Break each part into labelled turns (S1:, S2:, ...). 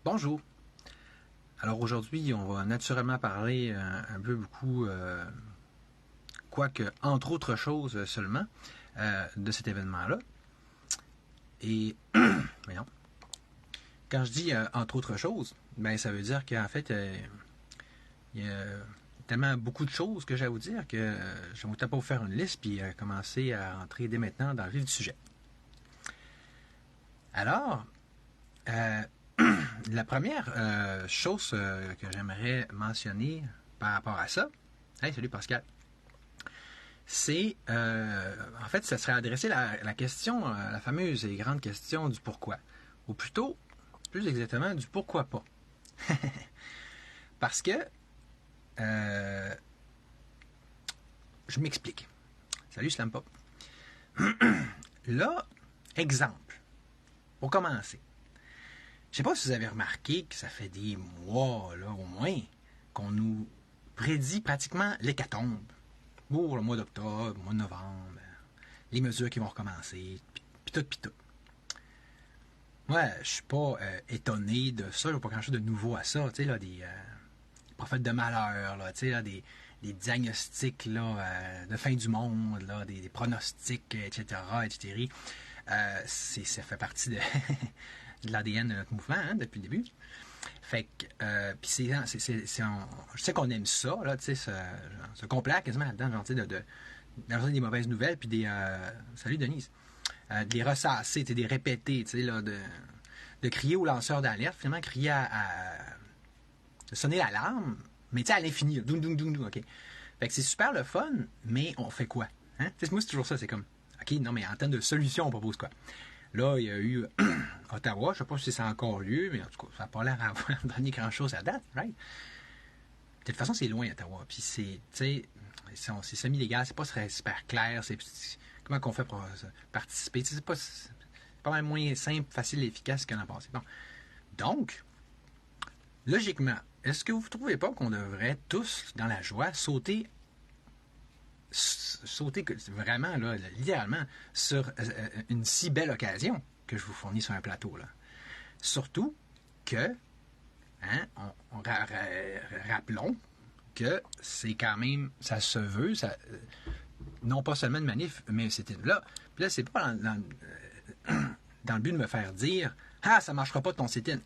S1: Bonjour. Alors aujourd'hui, on va naturellement parler un peu beaucoup, quoique entre autres choses seulement, de cet événement-là. Et, voyons, quand je dis entre autres choses, ben ça veut dire qu'en fait, il y a tellement beaucoup de choses que j'ai à vous dire que je vais pas vous faire une liste puis commencer à entrer dès maintenant dans le vif du sujet. Alors, la première chose que j'aimerais mentionner par rapport à ça, hey, salut Pascal, c'est, en fait, ça serait adressé la question, la fameuse et grande question du pourquoi. Ou plutôt, plus exactement, du pourquoi pas. Parce que, je m'explique. Salut Slampop. Là, exemple, pour commencer. Je sais pas si vous avez remarqué que ça fait des mois, là, au moins, qu'on nous prédit pratiquement l'hécatombe. Pour le mois d'octobre, le mois de novembre, les mesures qui vont recommencer, puis tout. Moi, je suis pas étonné de ça, il n'y a pas grand-chose de nouveau à ça, tu sais, là, des prophètes de malheur, là, tu sais, là, des diagnostics, là, de fin du monde, là, des pronostics, etc., etc. Ça fait partie de, de l'ADN de notre mouvement, hein, depuis le début. Fait que, puis je sais qu'on aime ça, là, tu sais, ce complet quasiment là-dedans, genre, tu sais, d'annoncer des mauvaises nouvelles, puis salut Denise, de les ressasser, des répéter, tu sais, là, de crier aux lanceurs d'alerte, finalement, crier de sonner l'alarme, mais tu sais, à l'infini, là, doum, doum, doum, doum, ok. Fait que c'est super le fun, mais on fait quoi? Hein? Moi, c'est toujours ça, c'est comme, ok, non, mais en termes de solution, on propose quoi? Là, il y a eu Ottawa, je ne sais pas si c'est encore lieu, mais en tout cas, ça n'a pas l'air d'avoir donné grand-chose à date, right? De toute façon, c'est loin, Ottawa. Puis c'est, tu sais, c'est semi-légal, c'est pas super clair, comment qu'on fait pour participer, c'est pas mal moins simple, facile et efficace que l'an passé. Bon. Donc, logiquement, est-ce que vous ne trouvez pas qu'on devrait tous, dans la joie, sauter vraiment, là, littéralement, sur une si belle occasion que je vous fournis sur un plateau, là. Surtout que, hein, rappelons que c'est quand même, ça se veut, non pas seulement une manif, mais c'était là. Puis là, c'est pas dans le but de me faire dire « Ah, ça marchera pas ton sit-in ».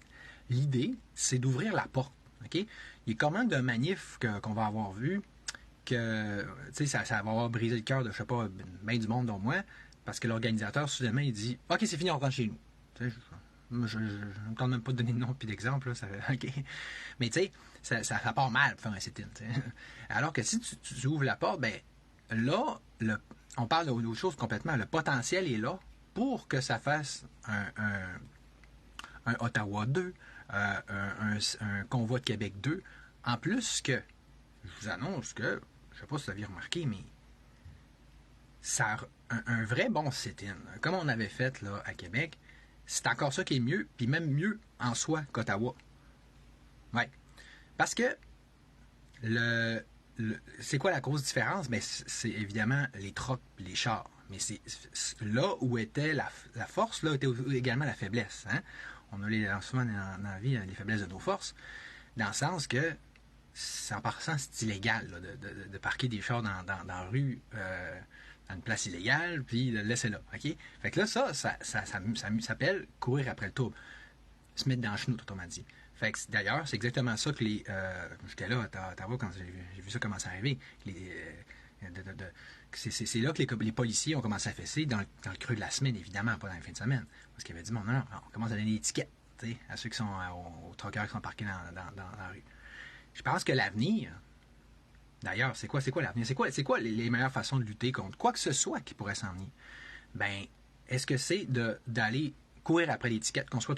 S1: L'idée, c'est d'ouvrir la porte. Okay? Il y a quand même de manifs qu'on va avoir vu que ça va avoir brisé le cœur de, je sais pas, bien du monde dont moi, parce que l'organisateur, soudainement, il dit « Ok, c'est fini, on rentre chez nous. » Je ne me tente même pas de donner de nom puis d'exemple. Okay. Mais tu sais, ça part mal pour faire un sit-in. Alors que si tu ouvres la porte, ben là, on parle d'autre chose complètement. Le potentiel est là pour que ça fasse un Ottawa 2, un convoi de Québec 2. En plus que, je vous annonce que, je ne sais pas si vous aviez remarqué, mais ça un vrai bon sit-in, comme on avait fait là, à Québec, c'est encore ça qui est mieux, puis même mieux en soi qu'Ottawa. Ouais. Parce que c'est quoi la grosse différence? Ben, c'est évidemment les trocs et les chars. Mais c'est là où était la force, là était également la faiblesse. Hein? On a souvent dans la vie les faiblesses de nos forces, dans le sens que, en passant, c'est illégal là, de parquer des chars dans la rue, dans une place illégale, puis de le laisser là. Okay? Fait que là, ça s'appelle courir après le tour. Se mettre dans le chenou, autrement dit. Fait que, d'ailleurs, c'est exactement ça que j'étais là à Ottawa quand j'ai vu ça commencer à arriver. C'est là que les policiers ont commencé à fesser dans le creux de la semaine, évidemment, pas dans la fin de semaine. Parce qu'ils avaient dit, non, on commence à donner des tickets à ceux qui sont aux troqueurs qui sont parqués dans la rue. Je pense que l'avenir, d'ailleurs, c'est quoi l'avenir? C'est quoi les meilleures façons de lutter contre quoi que ce soit qui pourrait s'en venir? Ben, est-ce que c'est d'aller courir après l'étiquette, qu'on soit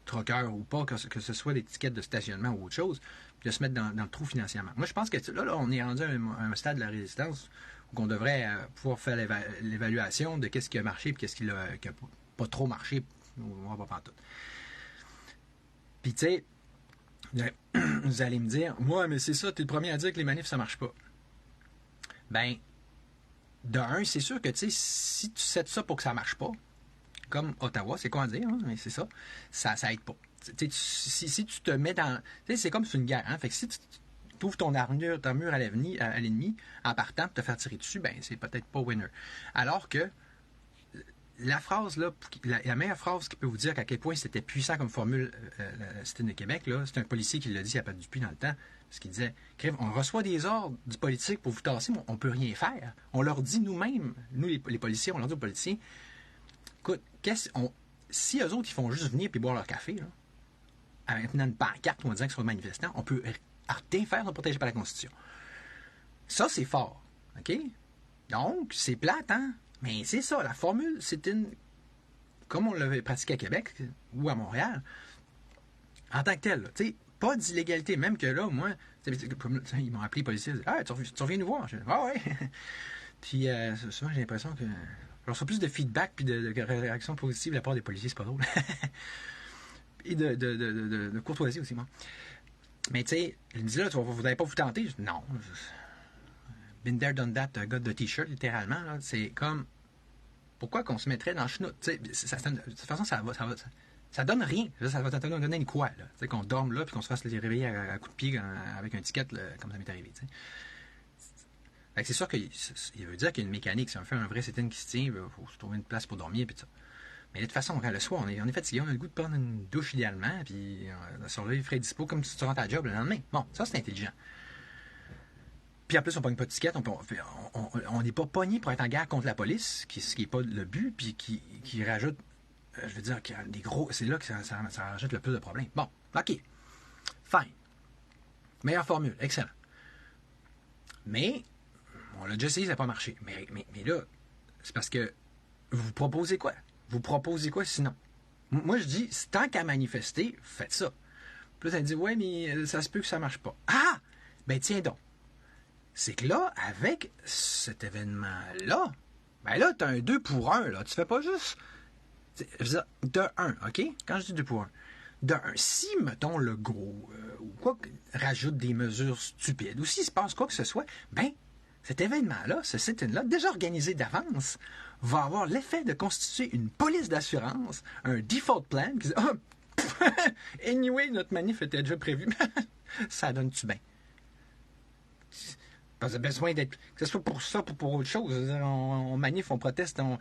S1: troqueur ou pas, que ce soit des tickets de stationnement ou autre chose, puis de se mettre dans le trou financièrement? Moi, je pense que là on est rendu à un stade de la résistance où on devrait pouvoir faire l'évaluation de qu'est-ce qui a marché et qu'est-ce qui n'a pas trop marché, ou pas pantoute. Puis, tu sais, vous allez me dire, moi, mais c'est ça, t'es le premier à dire que les manifs, ça marche pas. Ben, de un, c'est sûr que, tu sais, si tu sais ça pour que ça marche pas, comme Ottawa, c'est quoi à dire, hein, mais c'est ça, ça aide pas. Si tu te mets dans... C'est comme c'est une guerre, hein, fait que si tu ouvres ton armure à l'ennemi en partant pour te faire tirer dessus, ben c'est peut-être pas winner. Alors que la phrase, là, la meilleure phrase qui peut vous dire à quel point c'était puissant comme formule la Cité de Québec, là, c'est un policier qui l'a dit à Pat Dupuis dans le temps, parce qu'il disait, on reçoit des ordres du politique pour vous tasser, mais on peut rien faire. On leur dit nous-mêmes, nous les policiers, on leur dit aux policiers, écoute, si eux autres, ils font juste venir et boire leur café, là, avec une pancarte où on disant qu'ils sont manifestants, on peut rien faire pour protéger par la Constitution. Ça, c'est fort. OK? Donc, c'est plate, hein? Mais c'est ça, la formule, c'est comme on l'avait pratiqué à Québec ou à Montréal, en tant que tel, tu sais, pas d'illégalité, même que là, moi, ils m'ont appelé les policiers, ah, tu reviens nous voir. Ah ouais. Puis souvent, j'ai l'impression que je reçois plus de feedback puis de réactions positives de la part des policiers, c'est pas drôle. Et de courtoisie aussi, moi. Mais tu sais, ils me disent là, vous n'allez pas vous tenter? Je dis, non. Been there, done that, gars de t-shirt, littéralement. Là, c'est comme, pourquoi qu'on se mettrait dans le chenoute? De toute façon, ça donne rien. Ça va te donner une quoi? Là? Qu'on dorme là puis qu'on se fasse les réveiller à coups de pied avec un ticket, là, comme ça m'est arrivé. Fait que c'est sûr qu'il veut dire qu'il y a une mécanique. Si on fait un vrai sit-in qui se tient, il faut se trouver une place pour dormir. Puis ça. Mais de toute façon, quand le soir, on est fatigué, on a le goût de prendre une douche idéalement, puis surveiller frais dispo comme si tu rentres à la job le lendemain. Bon, ça, c'est intelligent. Puis en plus, on ne pogne pas de ticket, on n'est pas pogné pour être en guerre contre la police, ce qui n'est pas le but, puis qui rajoute, je veux dire, qu'il y a des gros. C'est là que ça rajoute le plus de problèmes. Bon, OK. Fine. Meilleure formule, excellent. Mais, on l'a déjà essayé, ça n'a pas marché. Mais là, c'est parce que vous proposez quoi? Vous proposez quoi sinon? Moi, je dis, tant qu'à manifester, faites ça. Puis là, ça dit, ouais, mais ça se peut que ça marche pas. Ah! Ben tiens donc. C'est que là, avec cet événement-là, ben là, tu as un 2 pour 1, là. Tu fais pas juste... Je veux dire, de 1, OK? Quand je dis 2 pour 1. De 1, si, mettons, le gros, ou quoi, rajoute des mesures stupides, ou s'il se passe quoi que ce soit, ben, cet événement-là, ce sit-in-là, déjà organisé d'avance, va avoir l'effet de constituer une police d'assurance, un default plan, qui dit, oh, anyway, notre manif était déjà prévu. Ça donne-tu bien? Parce que besoin d'être. Que ce soit pour ça ou pour autre chose. On manif, on proteste. Dans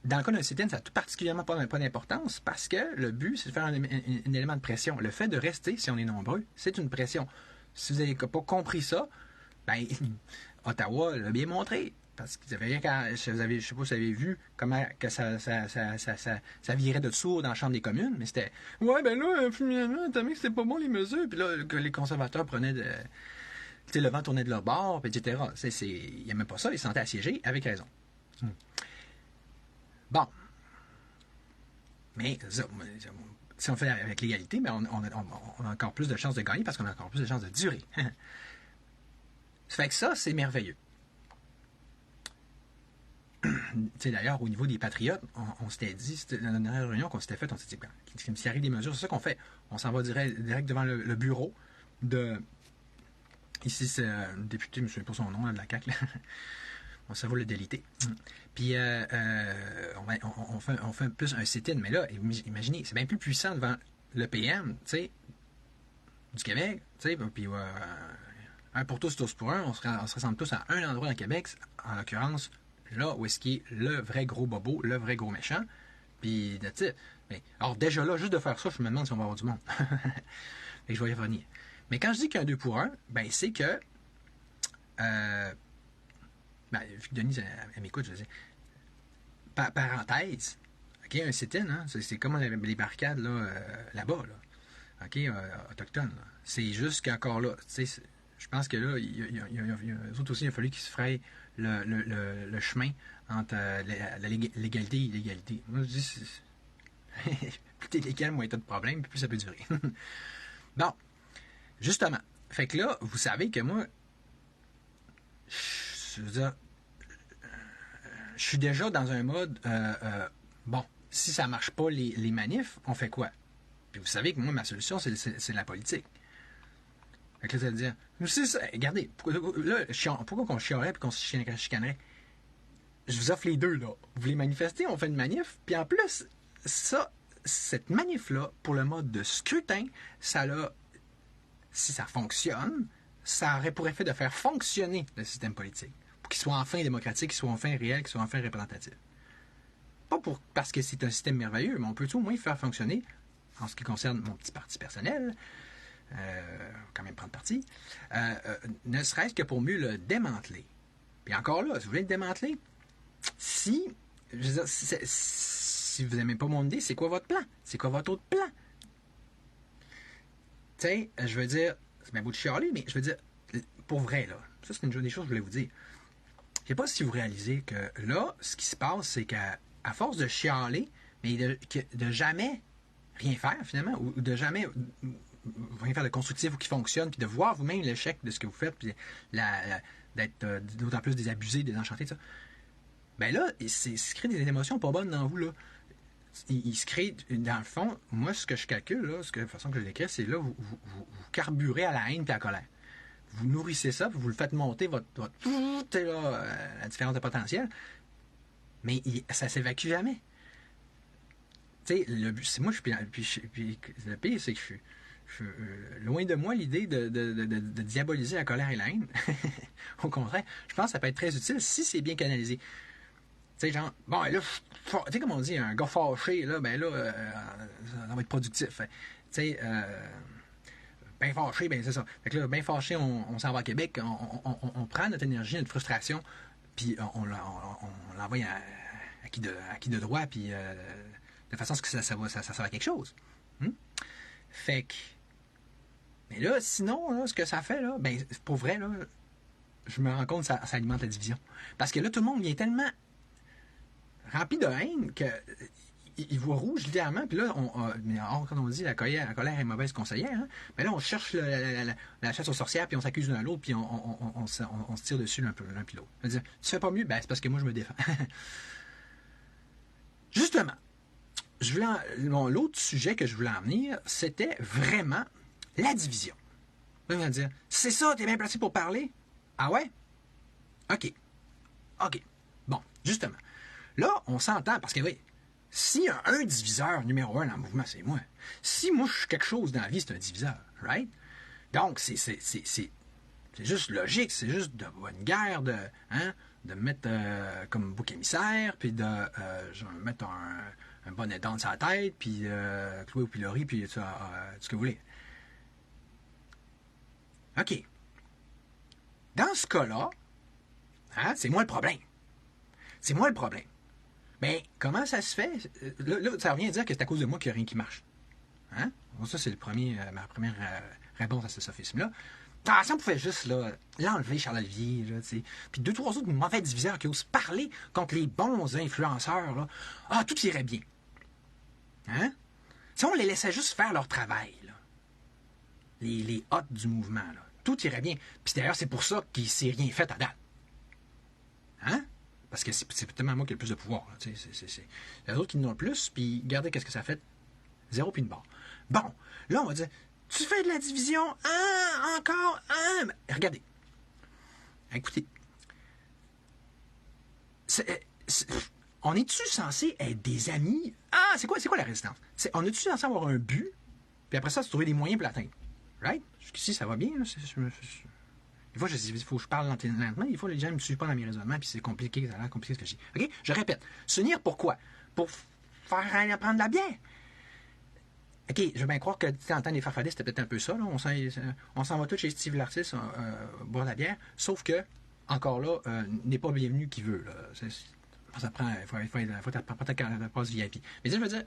S1: le cas d'un sit-in, ça n'a tout particulièrement pas d'importance parce que le but, c'est de faire un élément de pression. Le fait de rester, si on est nombreux, c'est une pression. Si vous n'avez pas compris ça, ben, Ottawa l'a bien montré. Parce que je ne sais pas si vous avez vu comment que ça virait de sourd dans la Chambre des communes, mais c'était ouais, ben là, finalement, t'as vu que c'était pas bon les mesures, puis là, que les conservateurs prenaient de. Tu sais, le vent tournait de leur bord, etc. Ils n'aimaient pas ça, ils se sentaient assiégés, avec raison. Bon. Mais si on fait avec l'égalité, ben on a encore plus de chances de gagner parce qu'on a encore plus de chances de durer. Ça fait que ça, c'est merveilleux. D'ailleurs, au niveau des patriotes, on s'était dit, c'était la dernière réunion qu'on s'était faite, on s'était dit, s'il arrive des mesures, c'est ça qu'on fait. On s'en va direct devant le bureau de... Ici, c'est un député, je ne me souviens pas son nom, là, de la CAQ. On s'en va le déliter. Puis, on fait plus un sit-in. Mais là, imaginez, c'est bien plus puissant devant le PM, tu sais, du Québec, tu sais, puis un pour tous pour un, on se rassemble tous à un endroit dans le Québec, en l'occurrence, là où est-ce qu'il est le vrai gros bobo, le vrai gros méchant, puis that's it. Mais, alors déjà là, juste de faire ça, je me demande si on va avoir du monde. Fait que je vais y revenir. Mais quand je dis qu'il y a un 2 pour 1, ben c'est que vu que Denise elle m'écoute, je veux dire parenthèse, ok, un sit-in, hein, c'est comme les barricades là-bas, là, ok, autochtones. Là. C'est juste qu'encore là, tu sais, je pense que là, eux autres aussi, il a fallu qu'ils se frayent le chemin entre la légalité et l'illégalité. Moi, je dis, plus t'es légal, moins t'as de problèmes, plus ça peut durer. Bon, justement, fait que là, vous savez que moi, je veux dire, je suis déjà dans un mode, bon, si ça marche pas les manifs, on fait quoi? Puis vous savez que moi, ma solution, c'est la politique. Fait que là, ça veut dire, regardez, pourquoi qu'on chialerait et qu'on se chicanerait? je vous offre les deux, là. Vous voulez manifester, on fait une manif. Puis en plus, cette manif-là, pour le mode de scrutin, si ça fonctionne, ça aurait pour effet de faire fonctionner le système politique. Pour qu'il soit enfin démocratique, qu'il soit enfin réel, qu'il soit enfin représentatif. Pas parce que c'est un système merveilleux, mais on peut tout au moins faire fonctionner, en ce qui concerne mon petit parti personnel, quand même prendre parti, ne serait-ce que pour mieux le démanteler. Puis encore là, si vous voulez le démanteler, si vous n'aimez pas mon idée, c'est quoi votre plan? C'est quoi votre autre plan? Tu sais, je veux dire, c'est bien beau de chialer, mais je veux dire, pour vrai, là, ça c'est une des choses que je voulais vous dire. Je sais pas si vous réalisez que là, ce qui se passe, c'est qu'à force de chialer, mais de jamais rien faire finalement, ou de jamais rien faire de constructif ou qui fonctionne, puis de voir vous-même l'échec de ce que vous faites, puis d'être d'autant plus désabusé, désenchanté, ça. Ben là, il se crée des émotions pas bonnes dans vous, là. Il se crée, dans le fond, moi, ce que je calcule, là, la façon que je l'écris, c'est là, vous carburez à la haine et à la colère. Vous nourrissez ça, puis vous le faites monter, la différence de potentiel, mais ça s'évacue jamais. Tu sais, le but, c'est moi, puis le pire, c'est que je suis loin de moi l'idée de diaboliser la colère et la haine. Au contraire, je pense que ça peut être très utile si c'est bien canalisé. Tu sais, genre, bon, là, tu sais, comme on dit, un gars fâché, là, ben là, ça va être productif. Tu sais, bien fâché, ben c'est ça. Fait que là, bien fâché, on s'en va à Québec, on prend notre énergie, notre frustration, puis on l'envoie à qui de droit, puis de façon à ce que ça serve à quelque chose. Fait que, mais là, sinon, là, ce que ça fait, là, ben, pour vrai, là, je me rends compte que ça alimente la division. Parce que là, tout le monde vient tellement rempli de haine qu'il voit rouge littéralement, puis là, quand on dit la colère est mauvaise conseillère, hein, ben là, on cherche la chasse aux sorcières, puis on s'accuse l'un à l'autre, puis on se tire dessus l'un puis l'autre. Tu fais pas mieux? Ben, c'est parce que moi, je me défends. Justement, l'autre sujet que je voulais en venir, c'était vraiment la division. Vous allez me dire, c'est ça, t'es bien placé pour parler? Ah ouais? OK. Bon, justement. Là, on s'entend, parce que oui, s'il y a un diviseur numéro 1 dans le mouvement, c'est moi. Si moi, je suis quelque chose dans la vie, c'est un diviseur, right? Donc, c'est juste logique, c'est juste une guerre de me mettre comme bouc émissaire, puis de mettre un bonnet d'âne sur la tête, puis clouer au pilori, puis tout ce que vous voulez. OK. Dans ce cas-là, c'est moi le problème. C'est moi le problème. Mais comment ça se fait? Là, ça revient à dire que c'est à cause de moi qu'il n'y a rien qui marche. Hein? Bon, ça, c'est ma première réponse à ce sophisme-là. Si on pouvait juste l'enlever, Charles-Olivier, puis 2-3 autres mauvais diviseurs qui osent parler contre les bons influenceurs, là, tout irait bien. Hein? Si on les laissait juste faire leur travail, là, les hôtes du mouvement, là, tout irait bien. Puis d'ailleurs, c'est pour ça qu'il ne s'est rien fait à date. Hein? Parce que c'est tellement moi qui ai le plus de pouvoir. Là, c'est les autres qui n'ont le plus, puis regardez qu'est-ce que ça fait. 0 puis une barre. Bon, là, on va dire, tu fais de la division, encore, regardez. Écoutez, on est-tu censé être des amis? C'est quoi la résistance? On est-tu censé avoir un but, puis après ça, se trouver des moyens pour l'atteindre? Right? Jusqu'ici, ça va bien. Là, des fois, il faut que je parle lentement. Des fois, les gens ne me suivent pas dans mes raisonnements, puis c'est compliqué, ça a l'air compliqué ce que je dis. OK? Je répète. S'unir pourquoi? Pour faire prendre de la bière. OK, je veux bien croire que en temps des farfadets, c'était peut-être un peu ça. Là. On s'en va tous chez Steve l'artiste boire de la bière, sauf que, encore là, n'est pas bienvenu qui veut. Là. Ça prend. Il faut être passe VIP. Mais je veux dire,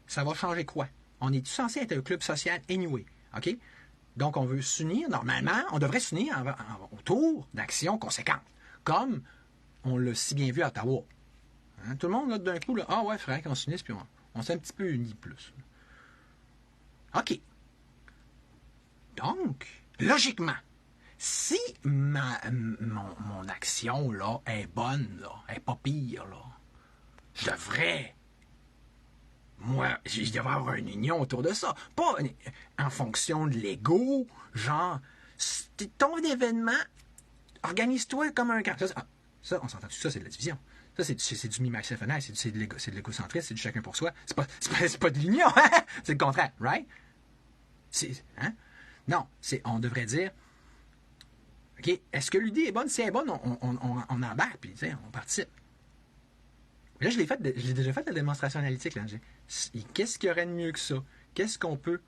S1: ça va changer quoi? On est censé être un club social anyway. OK? Donc, on veut s'unir. Normalement, on devrait s'unir autour d'actions conséquentes. Comme on l'a si bien vu à Ottawa. Hein? Tout le monde, là, d'un coup, là, ouais, il faudrait qu'on s'unisse, puis on s'est un petit peu unis plus. OK. Donc, logiquement, si mon action, là, est bonne, là, est pas pire, là, je devrais avoir une union autour de ça. Pas en fonction de l'ego, genre, c'est ton événement, organise-toi comme un grand. Ça, on s'entend tout ça, c'est de la division. Ça, c'est du me, myself and I, c'est de l'égocentrisme, c'est du chacun pour soi. C'est pas de l'union, hein? C'est le contraire, right? Hein? Non, on devrait dire, OK, est-ce que l'idée est bonne? Si elle est bonne, on embarque, puis on participe. Mais là, j'ai déjà fait la démonstration analytique. Là. Qu'est-ce qu'il y aurait de mieux que ça? Qu'est-ce qu'on peut...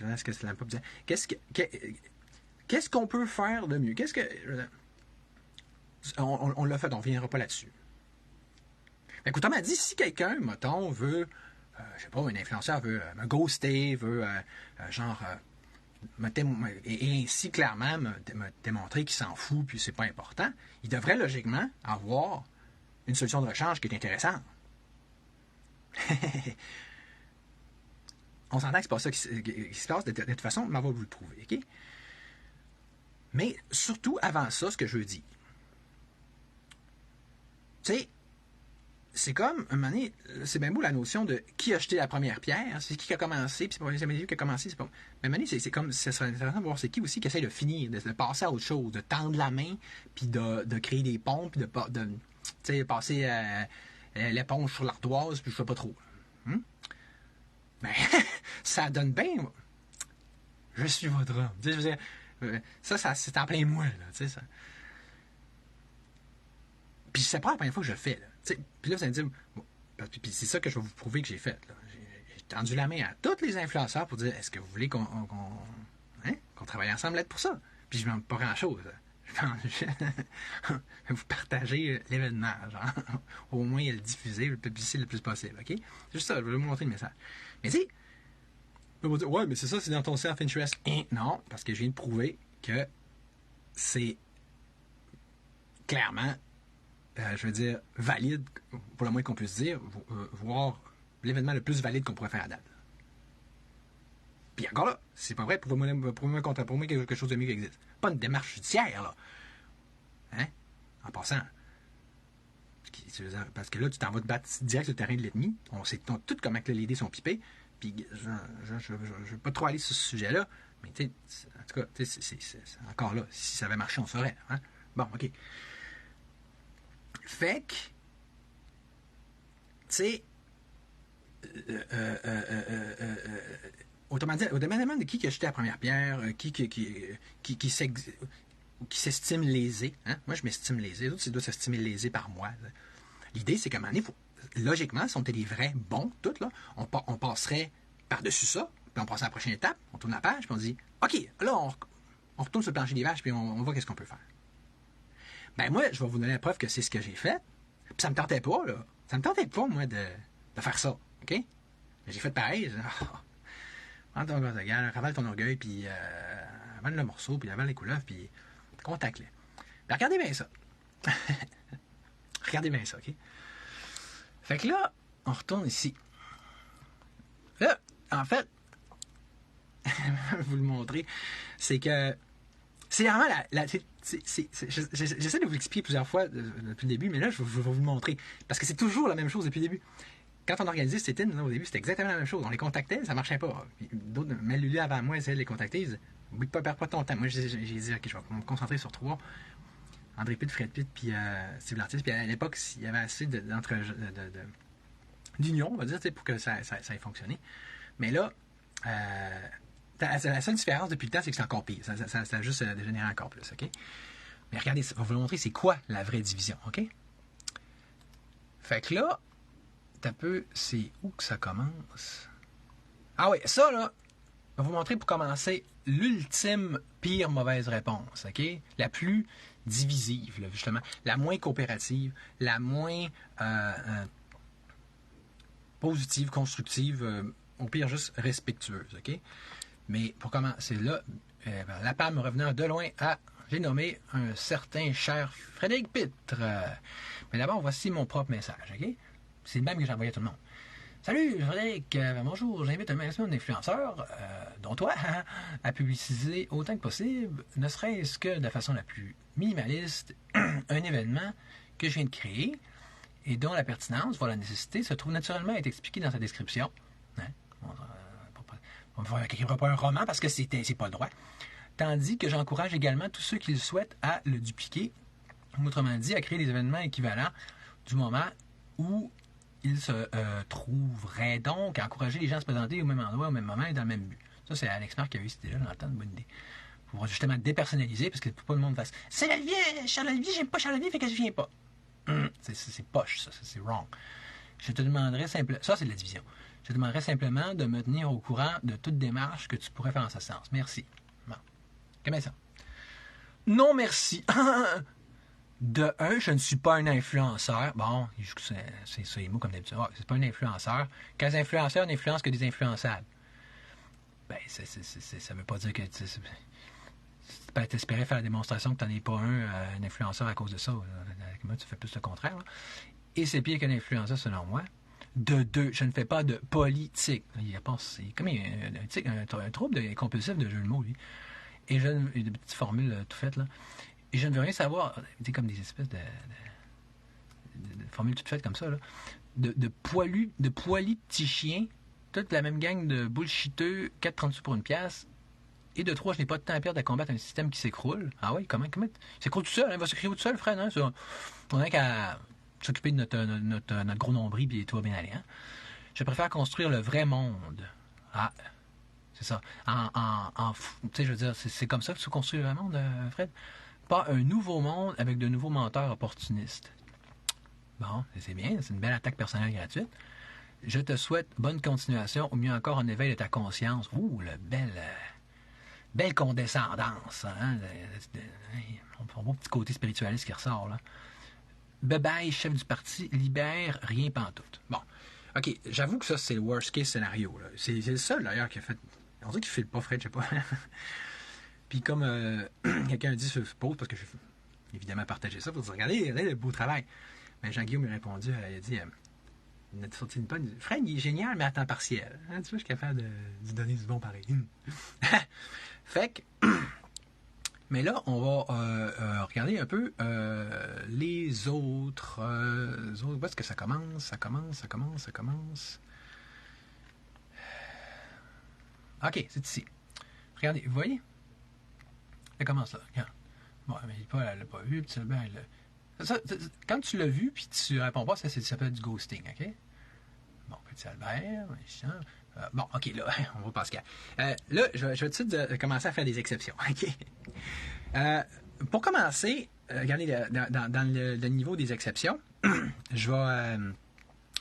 S1: Est-ce que c'est la pop? Qu'est-ce qu'on peut faire de mieux? On l'a fait, on ne reviendra pas là-dessus. Écoute, on m'a dit, si quelqu'un, mettons, veut, je sais pas, un influenceur veut me ghoster, veut, et ainsi clairement me démontrer qu'il s'en fout, puis c'est pas important, il devrait logiquement avoir une solution de rechange qui est intéressante. On s'entend que c'est pas ça qui se passe. De toute façon, on va vous le prouver, OK? Mais surtout, avant ça, ce que je veux dire, tu sais, c'est comme, un moment donné, c'est bien beau la notion de qui a jeté la première pierre, c'est qui a commencé, puis c'est pas les Américains qui a commencé, c'est pas... Mais à un moment donné, c'est comme, ça serait intéressant de voir c'est qui aussi qui essaie de finir, de passer à autre chose, de tendre la main, puis de créer des ponts, puis de passer l'éponge sur l'ardoise, puis je sais pas trop. Ben, ça donne bien. Je suis votre homme. Tu sais, je veux dire, ça c'est en plein moi, là, tu sais, ça. Puis c'est pas la première fois que je le fais, là. Puis là, vous allez me dire, bon, puis c'est ça que je vais vous prouver que j'ai fait, là. J'ai tendu la main à tous les influenceurs pour dire, est-ce que vous voulez qu'on travaille ensemble là-dedans pour ça? Puis je ne demande pas grand-chose. Vous partagez l'événement, genre. Au moins, le diffuser, le publier le plus possible, OK? C'est juste ça, je vais vous montrer le message. Mais tu sais, on va dire, ouais, mais c'est ça, c'est dans ton self-interest. Non, parce que je viens de prouver que c'est clairement, je veux dire, valide, pour le moins qu'on puisse dire, voire l'événement le plus valide qu'on pourrait faire à date. Puis encore là, c'est pas vrai, pour moi quelque chose de mieux qui existe. Pas une démarche judiciaire, là. Hein? En passant. Parce que là, tu t'en vas te battre direct sur le terrain de l'ennemi. On sait tout comment que les dés sont pipés. Puis, je ne veux pas trop aller sur ce sujet-là. Mais, tu sais, en tout cas, c'est encore là. Si ça avait marché, on saurait. Hein? Bon, OK. Fait que, tu sais, automatiquement de qui a jeté la première pierre, qui s'estime lésé. Hein? Moi, je m'estime lésé. Les autres, ils doivent s'estimer lésés par moi. Là. L'idée, c'est qu'à un moment donné, logiquement, si on était des vrais bons, tout, là, on passerait par-dessus ça, puis on passe à la prochaine étape, on tourne la page, puis on dit, OK, là, on retourne sur le plancher des vaches, puis on voit qu'est-ce qu'on peut faire. Ben moi, je vais vous donner la preuve que c'est ce que j'ai fait, puis ça me tentait pas, là. Ça me tentait pas, moi, de faire ça, OK? Mais j'ai fait pareil. Prends ton gaz de gueule, ravale ton orgueil, puis avale le morceau, puis avale les couleuvres, puis contacte-les. Ben, regardez bien ça. Regardez bien ça, OK? Fait que là, on retourne ici. Là, en fait, je vais vous le montrer, c'est que c'est vraiment j'essaie de vous l'expliquer plusieurs fois depuis le début, mais là, je vais vous le montrer. Parce que c'est toujours la même chose depuis le début. Quand on organisait cette in, au début, c'était exactement la même chose. On les contactait, ça marchait pas. D'autres, même Lulu avant moi, essayaient de les contacter. Ils disaient, oui, perds pas ton temps. Moi, j'ai dit, OK, je vais me concentrer sur 3. André Pitt, Fred Pitt, puis Steve Lantis. Puis à l'époque, il y avait assez d'union, on va dire, pour que ça ait fonctionné. Mais là, la seule différence depuis le temps, c'est que c'est encore pire. Ça a juste dégénéré encore plus, OK? Mais regardez, on va vous montrer c'est quoi la vraie division, OK? Fait que là, t'as peu, c'est où que ça commence? Ah oui, ça, là, je vais vous montrer pour commencer l'ultime pire mauvaise réponse, OK? La plus divisive, là, justement. La moins coopérative, la moins positive, constructive, au pire juste respectueuse, OK? Mais pour commencer là, la part me revenant de loin à, j'ai nommé un certain cher Frédéric Pitre. Mais d'abord, voici mon propre message, OK? C'est le même que j'ai envoyé à tout le monde. Salut Frédéric, bonjour, j'invite un maximum d'influenceurs, dont toi, à publiciser autant que possible, ne serait-ce que de façon la plus minimaliste, un événement que je viens de créer et dont la pertinence, voire la nécessité, se trouve naturellement à être expliquée dans sa description. Hein? On ne écrira pas un roman parce que c'est pas le droit. Tandis que j'encourage également tous ceux qui le souhaitent à le dupliquer Autrement dit, à créer des événements équivalents du moment où il se trouverait donc à encourager les gens à se présenter au même endroit, au même moment et dans le même but. Ça, c'est Alex Marc qui a eu cette idée-là dans le temps, de bonne idée. Pour justement dépersonnaliser, parce que pas le monde fasse « C'est Charles Olivier, j'aime pas Charles Olivier, fait que je viens pas. » C'est poche, ça, c'est wrong. Je te demanderais simplement... Ça, c'est de la division. Je te demanderais simplement de me tenir au courant de toute démarche que tu pourrais faire en ce sens. Merci. Bon. Comment ça? Non, merci. De un, je ne suis pas un influenceur. Bon, c'est ça les mots comme d'habitude. C'est pas un influenceur. Quand les influenceurs n'influencent que des influençables. Ben, ça veut pas dire que tu peux t'espérer faire la démonstration que tu n'en es pas un influenceur à cause de ça. Moi, tu fais plus le contraire. Là. Et c'est pire qu'un influenceur, selon moi. De deux, je ne fais pas de politique. C'est comme un trouble compulsif de jeu de mots, lui. Et des petites formules tout faites, là. Et je ne veux rien savoir. C'est comme des espèces de formules toutes faites comme ça, là. De poilus de petits chiens, toute la même gang de bullshiteux, 4,38 pour une pièce. Et de trois, je n'ai pas de temps à perdre à combattre un système qui s'écroule. Ah oui, comment? Il s'écroule tout seul, il va s'écrire tout seul, Fred. Hein? On n'a qu'à s'occuper de notre gros nombril et tout va bien aller. Hein? Je préfère construire le vrai monde. Ah, c'est ça. Tu sais, je veux dire, c'est comme ça que tu construis le vrai monde, Fred? Pas un nouveau monde avec de nouveaux menteurs opportunistes. Bon, c'est bien, c'est une belle attaque personnelle gratuite. Je te souhaite bonne continuation, ou mieux encore en éveil de ta conscience. Ouh, le belle condescendance. Hein? Un beau petit côté spiritualiste qui ressort, là. Bye-bye, chef du parti, libère, rien pantoute. Bon, OK, j'avoue que ça, c'est le worst case scénario. Là. C'est le seul, d'ailleurs, qui a fait... On dirait qu'il file pas, Fred, je sais pas. Puis comme quelqu'un a dit sur le post, parce que j'ai évidemment partagé ça, pour dire, regardez le beau travail. Mais Jean-Guillaume m'a répondu, il a dit... il a sorti une panne. Fred, il est génial, mais à temps partiel. Hein, tu vois, je suis capable de donner du bon pareil. Fait que... Mais là, on va regarder un peu les autres... où est-ce que ça commence? Ça commence. OK, c'est ici. Regardez, vous voyez? Ça commence là. Regarde. Bon, mais elle l'a pas vu, puis quand tu l'as vu, puis tu réponds pas, ça s'appelle du ghosting, OK? Bon, petit Albert, machin. Bon, OK, là, on va Pascal. Là, je vais tout de suite commencer à faire des exceptions, OK? Pour commencer, regardez, dans le niveau des exceptions, je vais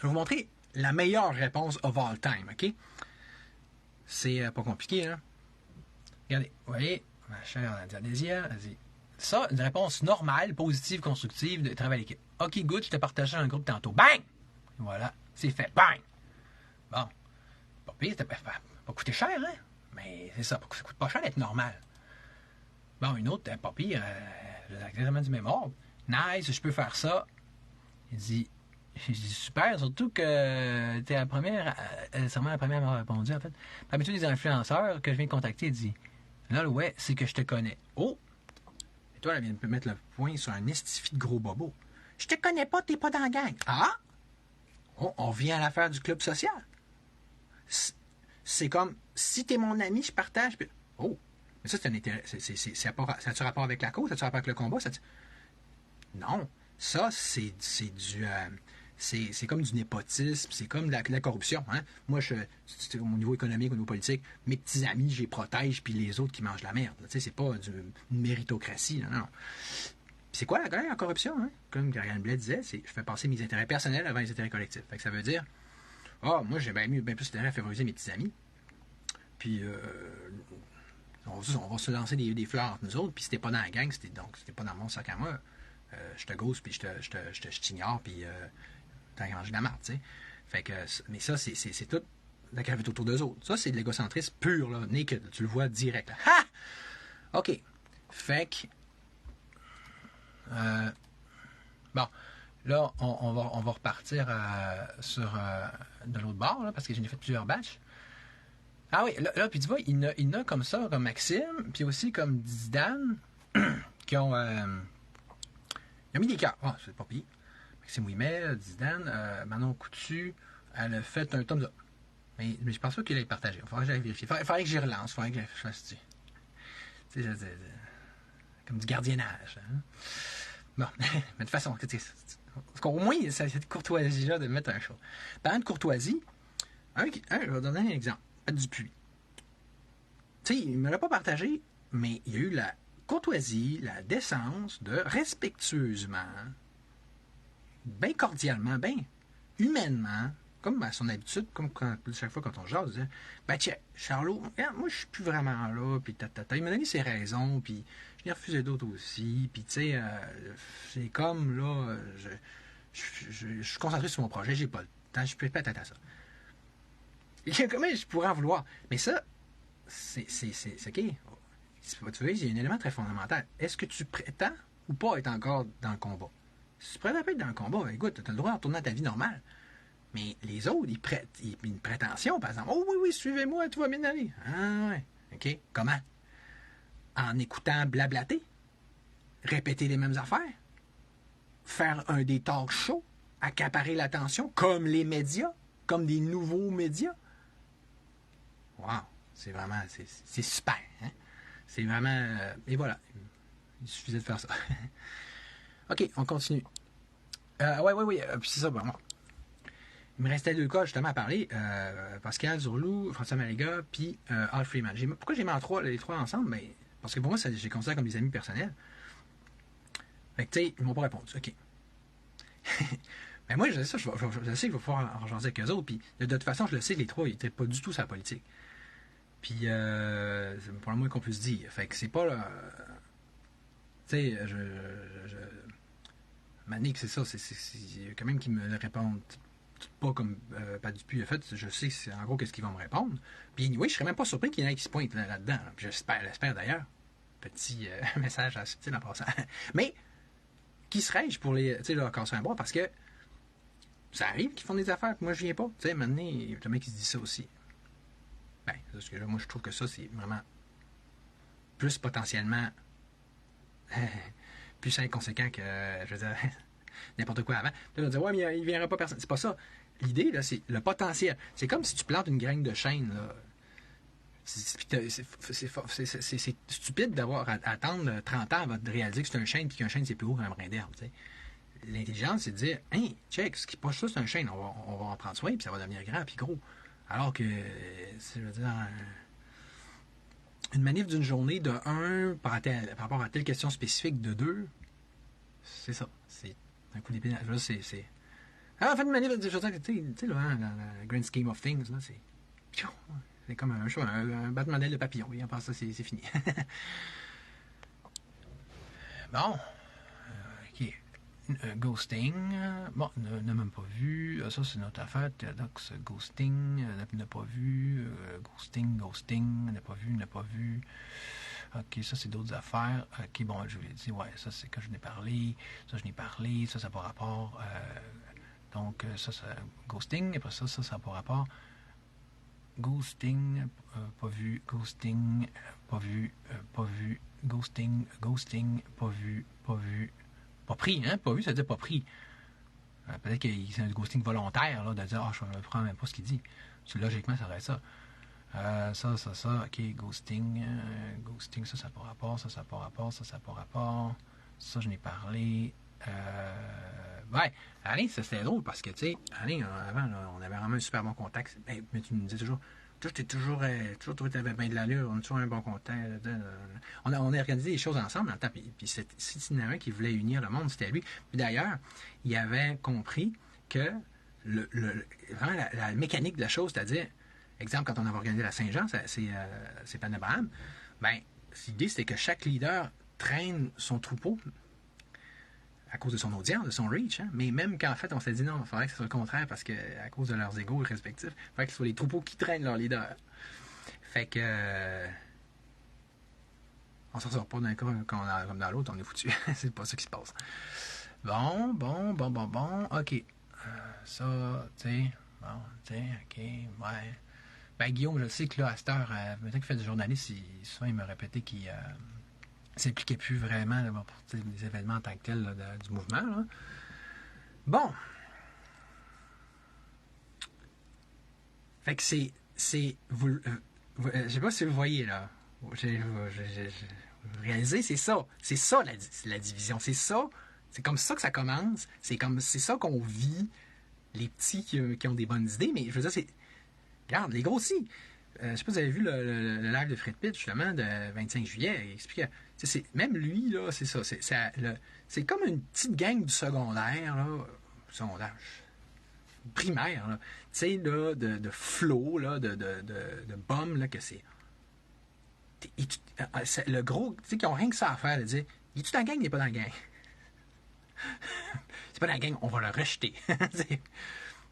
S1: vous montrer la meilleure réponse of all time, OK? C'est pas compliqué, hein? Regardez, vous voyez, ma chère Adésia, vas-y. Ça, une réponse normale, positive, constructive de travail d'équipe. OK, good, je te partageais un groupe tantôt. Bang! Voilà, c'est fait. Bang! Bon. Pas pire, ça pas coûté cher, hein? Mais c'est ça, ça coûte pas cher d'être normal. Bon, une autre, pas pire, j'ai exactement du même ordre. Nice, je peux faire ça. Il dit, super, surtout que t'es la première, c'est vraiment la première à m'avoir répondu, en fait. Parmi tous les influenceurs que je viens de contacter, il dit, là, ouais, c'est que je te connais. Oh! Et toi, elle vient de mettre le point sur un estifi de gros bobo. Je te connais pas, t'es pas dans la gang. Ah! Oh, on revient à l'affaire du club social. C'est comme, si t'es mon ami, je partage. Puis... Oh! Mais ça, c'est un intérêt. Ça a-tu rapport avec la cause? Ça a-tu rapport avec le combat? Non. Ça, c'est du... c'est comme du népotisme, c'est comme de la corruption. Hein? Moi, au niveau économique, au niveau politique, mes petits amis, je les protège, puis les autres qui mangent la merde. C'est pas une méritocratie. Non. C'est quoi la corruption? Hein? Comme Gariane Blais disait, je fais passer mes intérêts personnels avant les intérêts collectifs. Fait que ça veut dire, moi, j'ai bien plus intérêt à favoriser mes petits amis. Puis, on va se lancer des fleurs entre nous autres, puis c'était pas dans la gang, c'était pas dans mon sac à moi. Je te ghost, puis je t'ignore, puis t'as mangé de la marde, tu sais. Fait que, mais ça, c'est tout la gravité autour d'eux autres. Ça, c'est de l'égocentrisme pur, là, naked. Tu le vois direct. Là. Ha! OK. Fait que... bon. Là, on va repartir sur de l'autre bord, là, parce que j'en ai fait plusieurs batchs. Ah oui, là puis tu vois, il y en a comme ça, comme Maxime, puis aussi comme Zidane, qui ont... ils ont mis des cœurs. Oh, c'est pas pire. Maxime Ouimet, Zidane, Manon Coutu, elle a fait un tome de... Mais je pense pas qu'il ait partagé. Il faudrait que j'aille vérifier. Il faudrait que j'y relance. Il faudrait que je fasse... Tu sais, comme du gardiennage. Hein? Bon, mais de toute façon, au moins, il y a cette courtoisie-là de mettre un show. Parlant de courtoisie, je vais donner un exemple. Dupuis. Tu sais, il ne me l'a pas partagé, mais il y a eu la courtoisie, la décence de respectueusement, bien cordialement, bien humainement, comme à son habitude, comme chaque fois quand on jase, disait, ben tiens, Charlot, regarde, moi je suis plus vraiment là, puis il m'a donné ses raisons, puis je l'ai refusé d'autres aussi, puis tu sais, c'est comme là, je suis concentré sur mon projet, j'ai pas le temps, je peux pas être à ça. Comment je pourrais en vouloir? Mais ça, c'est OK. Tu vois, il y a un élément très fondamental. Est-ce que tu prétends ou pas être encore dans le combat? Si tu prétends pas être dans le combat, ben, écoute, tu as le droit de retourner à ta vie normale. Mais les autres, ils prêtent une prétention, par exemple. Oh oui, oui, suivez-moi, tout va bien aller. Ah ouais. OK. Comment? En écoutant blablater, répéter les mêmes affaires, faire un des talk shows, accaparer l'attention, comme les médias, comme des nouveaux médias. Wow! C'est vraiment, c'est super. Hein? C'est vraiment... et voilà. Il suffisait de faire ça. OK, on continue. Oui. Puis c'est ça, bon. Il me restait 2 cas, justement, à parler. Pascal Zourlou, François Maléga, puis Al Freeman. Pourquoi j'ai mis les trois ensemble? Ben, parce que pour moi, j'ai considéré comme des amis personnels. Fait que, tu sais, ils m'ont pas répondu. OK. Mais moi, je sais qu'il va falloir en jaser avec eux autres. Puis, de toute façon, je le sais que les trois, ils n'étaient pas du tout sur la politique. Puis, c'est pour le moins qu'on puisse dire. Fait que c'est pas... tu sais, Manique, c'est ça. C'est quand même qu'ils me le répondent pas comme Pat Dupuis a fait. Je sais en gros qu'est-ce qu'ils vont me répondre. Puis, anyway, je serais même pas surpris qu'il y en ait qui se pointent là-dedans. Là. J'espère d'ailleurs. Petit message subtil en passant. Mais, qui serais-je pour les, tu sais, leur casser un bras? Parce que ça arrive qu'ils font des affaires, puis moi, je viens pas. Tu sais, maintenant, le mec, il se dit ça aussi. Ben, parce que là, moi, je trouve que ça, c'est vraiment plus potentiellement plus inconséquent que, je veux dire, n'importe quoi avant. Puis là, on va dire, ouais, mais il viendra pas personne. C'est pas ça. L'idée, là, c'est le potentiel. C'est comme si tu plantes une graine de chêne, là. C'est stupide d'avoir à attendre 30 ans avant de réaliser que c'est un chêne, puis qu'un chêne, c'est plus gros qu'un brin d'herbe, tu sais. L'intelligence, c'est de dire, hey, check, ce qui poche ça, c'est un chêne, on va en prendre soin, puis ça va devenir grand, puis gros. Alors que, je veux dire, une manif d'une journée de 1 par rapport à telle question spécifique de 2, c'est ça. C'est un coup d'épée. Là, c'est. Alors, en fait, une manif, tu sais, là, dans le grand scheme of things, là, c'est. C'est comme un battement d'aile de papillon. Oui, en passant, c'est fini. Bon. OK. Ghosting. Bon, n'a même pas vu. Ça, c'est notre affaire. Théodox, ghosting. N'a pas vu. Ghosting. N'a pas vu. OK, ça, c'est d'autres affaires. OK, bon, je vais dire, ouais, ça, c'est quand je n'ai parlé. Ça, je n'ai parlé. Ça n'a pas rapport. Donc, ça, c'est ghosting. Après ça, ça n'a pas rapport. Ghosting, pas vu. Ghosting, pas vu. Ghosting, pas vu. Pas pris, hein? Pas vu, ça veut dire pas pris. Peut-être que c'est un ghosting volontaire, là, de dire, je ne prends même pas ce qu'il dit. Logiquement, ça aurait ça. Ça, OK, ghosting, ça n'a pas rapport, ça n'a pas rapport, ça n'a pas rapport. Ça, je n'ai parlé. Ouais, Alain, ça c'était drôle parce que, tu sais, Alain, avant, là, on avait vraiment un super bon contact. Mais tu me disais toujours, tu as toujours trouvé que tu avais bien de l'allure, on a toujours un bon contact. On a organisé des choses ensemble dans le temps, puis si il y en avait un qui voulait unir le monde, c'était lui. Puis d'ailleurs, il avait compris que vraiment la mécanique de la chose, c'est-à-dire, exemple, quand on avait organisé la Saint-Jean, c'est Pan Abraham, ben, l'idée c'était que chaque leader traîne son troupeau à cause de son audience, de son reach, hein? Mais même qu'en fait, on s'est dit non, il faudrait que ce soit le contraire parce que à cause de leurs égos respectifs, il faudrait que ce soit les troupeaux qui traînent leur leader. Fait que on s'en sort pas d'un cas comme dans l'autre, on est foutu. C'est pas ça qui se passe. Bon, ok. Ça, tu sais, ok, ouais. Ben Guillaume, je sais que là, à cette heure, maintenant qu'il fait du journaliste, souvent il m'a répété qu'il s'impliquait plus vraiment là, pour les événements en tant que tels là, du mouvement. Là. Bon. Fait que c'est vous, je sais pas si vous voyez là. Vous réalisez, c'est ça. C'est ça la division. C'est ça C'est comme ça que ça commence. C'est ça qu'on vit, les petits qui ont des bonnes idées. Mais je veux dire, c'est... Regarde, les gros aussi. Je sais pas si vous avez vu le live de Fred Pitt, justement, de 25 juillet. Il expliquait... Même lui, là, c'est ça. C'est comme une petite gang du secondaire, là. Secondaire... primaire, là. Tu sais, là, de flow, là, de bum, là, que c'est... Le gros, tu sais, qui ont rien que ça à faire, de dire, il est-tu dans la gang, il n'est pas dans la gang? C'est pas dans la gang, on va le rejeter.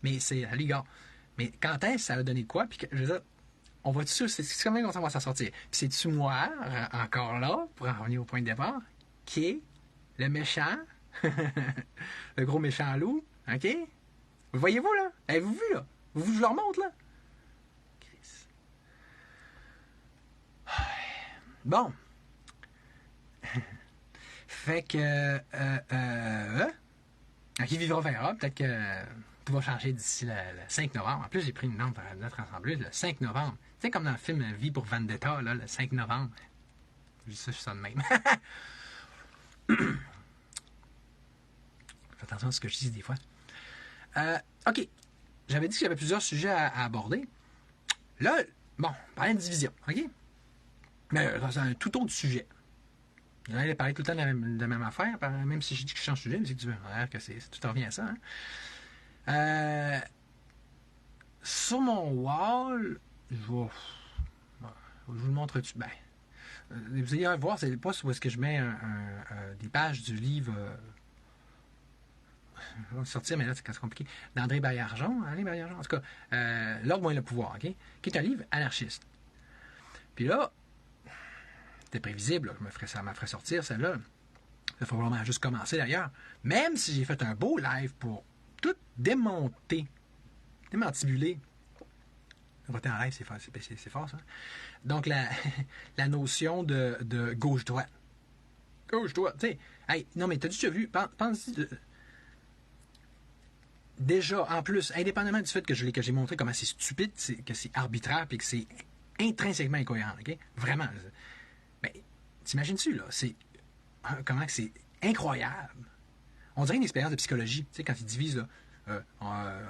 S1: Mais c'est à l'égard. Mais quand est-ce que ça a donné quoi? Puis, je veux dire, on va dessus, c'est comment on va s'en sortir? Puis c'est-tu moi, encore là, pour en revenir au point de départ, qui est le méchant, le gros méchant loup, OK? Vous voyez-vous, là? Avez-vous vu, là? Je leur montre, là? Chris. Bon. Fait que... qui vivra verra. Peut-être que tout va changer d'ici le 5 novembre. En plus, j'ai pris une note à notre ensemble le 5 novembre. Tu sais, comme dans le film Vie pour Vendetta, là, le 5 novembre. Je dis ça, je suis ça de même. Fais attention à ce que je dis des fois. OK. J'avais dit qu'il y avait plusieurs sujets à aborder. Là, bon, on parlait de division, OK? Mais c'est un tout autre sujet. On allait parler tout le temps de la même affaire, même si j'ai dit que je change de sujet, mais c'est que tu veux que tout revient à ça. Hein? Sur mon wall, je vous le montre dessus. Ben, vous allez voir, c'est le poste où est-ce que je mets des pages du livre. Je vais le sortir, mais là, c'est compliqué. D'André Baillargeon. En tout cas, L'ordre moins le pouvoir, OK? Qui est un livre anarchiste. Puis là, c'était prévisible, là, ça m'a fait sortir celle-là. Il faut vraiment juste commencer d'ailleurs. Même si j'ai fait un beau live pour tout démantibuler. Voter en live, c'est fort, ça. Donc, la notion de gauche-droite. Gauche-droite, tu sais. Hey, non, mais t'as déjà vu, pense-y. Déjà, en plus, indépendamment du fait que j'ai montré comment c'est stupide, que c'est arbitraire et que c'est intrinsèquement incohérent, OK? Vraiment. Mais, t'imagines-tu, là? Comment que c'est incroyable. On dirait une expérience de psychologie, tu sais, quand ils divisent, là.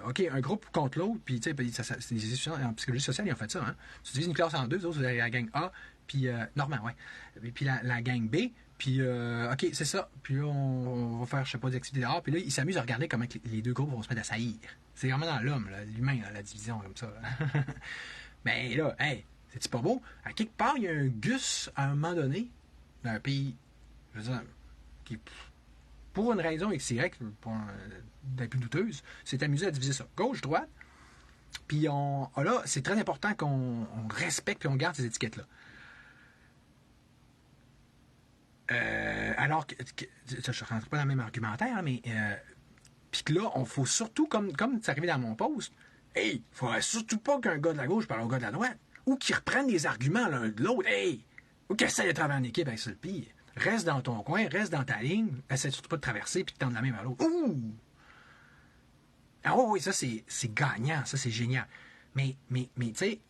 S1: OK, un groupe contre l'autre, puis, tu sais, c'est des étudiants en psychologie sociale, ils ont fait ça, hein? Tu divises une classe en deux, vous avez la gang A, puis, Normand, ouais. Puis la gang B, puis, OK, c'est ça. Puis là, on va faire, je sais pas, des activités dehors. Puis là, ils s'amusent à regarder comment les deux groupes vont se mettre à saillir. C'est vraiment dans l'homme, l'humain, la division, comme ça. Mais là, hey, c'est-tu pas beau? À quelque part, il y a un Gus, à un moment donné, dans un pays, je veux dire, qui, pour une raison XY, d'un plus douteuse, s'est amusé à diviser ça. Gauche, droite. Puis là, c'est très important qu'on respecte et on garde ces étiquettes-là. Alors que je ne rentre pas dans le même argumentaire, mais puis que là, on faut surtout, comme c'est arrivé dans mon post, hey, il ne faudrait surtout pas qu'un gars de la gauche parle au gars de la droite, ou qu'ils reprennent des arguments l'un de l'autre, hey, ou qu'ils essayent de travailler en équipe avec ça le pire. Reste dans ton coin, reste dans ta ligne, essaie surtout pas de traverser puis de tendre la main vers l'autre. Ouh! Ah oui, ça c'est gagnant, ça c'est génial. Mais tu sais,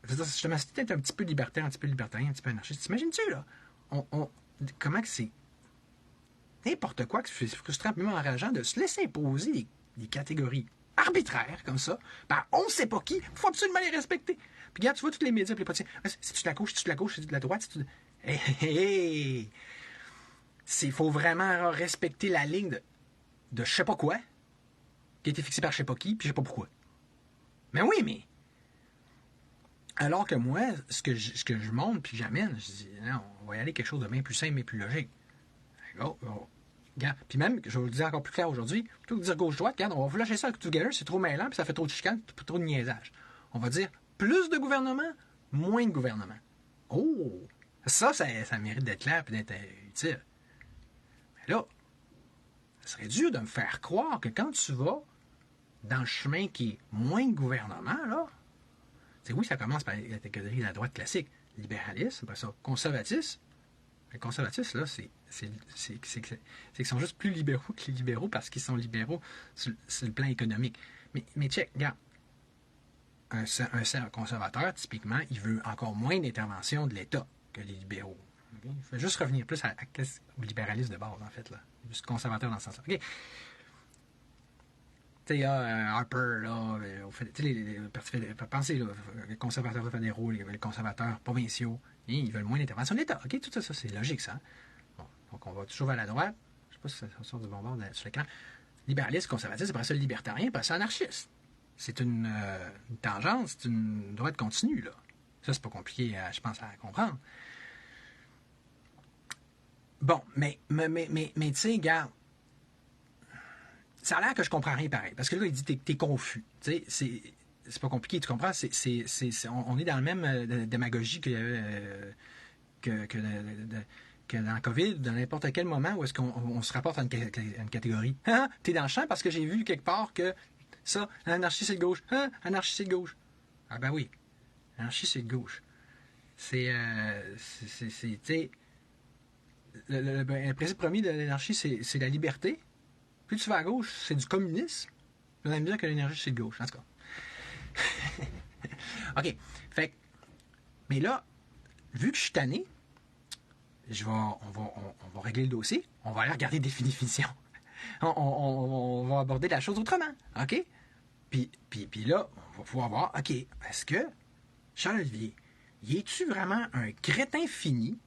S1: justement, si tu es un petit peu libertaire, un petit peu libertarien, un petit peu anarchiste, t'imagines-tu, là? Comment que c'est n'importe quoi que c'est frustrant, même enrageant, de se laisser imposer des catégories arbitraires, comme ça, par on ne sait pas qui, il faut absolument les respecter. Puis regarde, tu vois, tous les médias, les politiciens, c'est-tu de la gauche, c'est-tu de la gauche, c'est-tu de la droite, c'est-tu de... Hey! Il faut vraiment respecter la ligne de je sais pas quoi, qui a été fixée par je sais pas qui, puis je sais pas pourquoi. Mais oui, mais... Alors que moi, ce que je montre puis que j'amène, je dis, non, on va y aller quelque chose de bien plus simple et plus logique. Oh. Puis même, je vais vous le dire encore plus clair aujourd'hui, plutôt que de dire gauche-droite, regarde, on va vous lâcher ça together, c'est trop mêlant, puis ça fait trop de chicane, trop de niaisage. On va dire plus de gouvernement, moins de gouvernement. Oh! Ça mérite d'être clair et d'être utile. Mais là, ça serait dur de me faire croire que quand tu vas dans le chemin qui est moins de gouvernement, là, c'est oui, ça commence par la catégorie de la droite classique. Libéralisme, après ça, conservatisme. Les conservatistes, là, c'est qu'ils sont juste plus libéraux que les libéraux parce qu'ils sont libéraux sur le plan économique. Mais check, regarde. Un conservateur, typiquement, il veut encore moins d'intervention de l'État que les libéraux. Okay? Je vais juste revenir plus au libéralisme de base, en fait. Là. Juste conservateur dans ce sens-là. OK. Tu sais, Harper, là, pensez, là, les conservateurs fédéraux, les conservateurs provinciaux, ils veulent moins d'intervention de l'État. OK, tout ça, c'est logique, ça. Bon, donc, on va toujours vers la droite. Je sais pas si ça sort du bon bord sur l'écran. Libéraliste, conservatisme, après ça, libertarien, après ça, anarchiste. C'est une tangente, c'est une droite continue, là. Ça, c'est pas compliqué, je pense, à comprendre. Bon, mais tu sais, regarde, ça a l'air que je comprends rien pareil. Parce que là, il dit t'es confus. Tu sais, c'est pas compliqué, tu comprends? On est dans le même démagogie que dans la COVID, dans n'importe quel moment où est-ce qu'on se rapporte à une catégorie. Ah, t'es dans le champ parce que j'ai vu quelque part que ça, l'anarchie, c'est de gauche. Ah, anarchie, c'est de gauche. Ah ben oui, l'anarchie, c'est de gauche. Tu sais, le principe premier de l'anarchie, c'est la liberté. Plus tu vas à gauche, c'est du communisme. On aime dire que l'énergie, c'est de gauche, en tout cas. OK. Fait mais là, vu que je suis tanné, on va régler le dossier. On va aller regarder des définitions. On va aborder la chose autrement. OK? Puis là, on va pouvoir voir, OK, est-ce que Charles-Olivier, y es-tu vraiment un crétin fini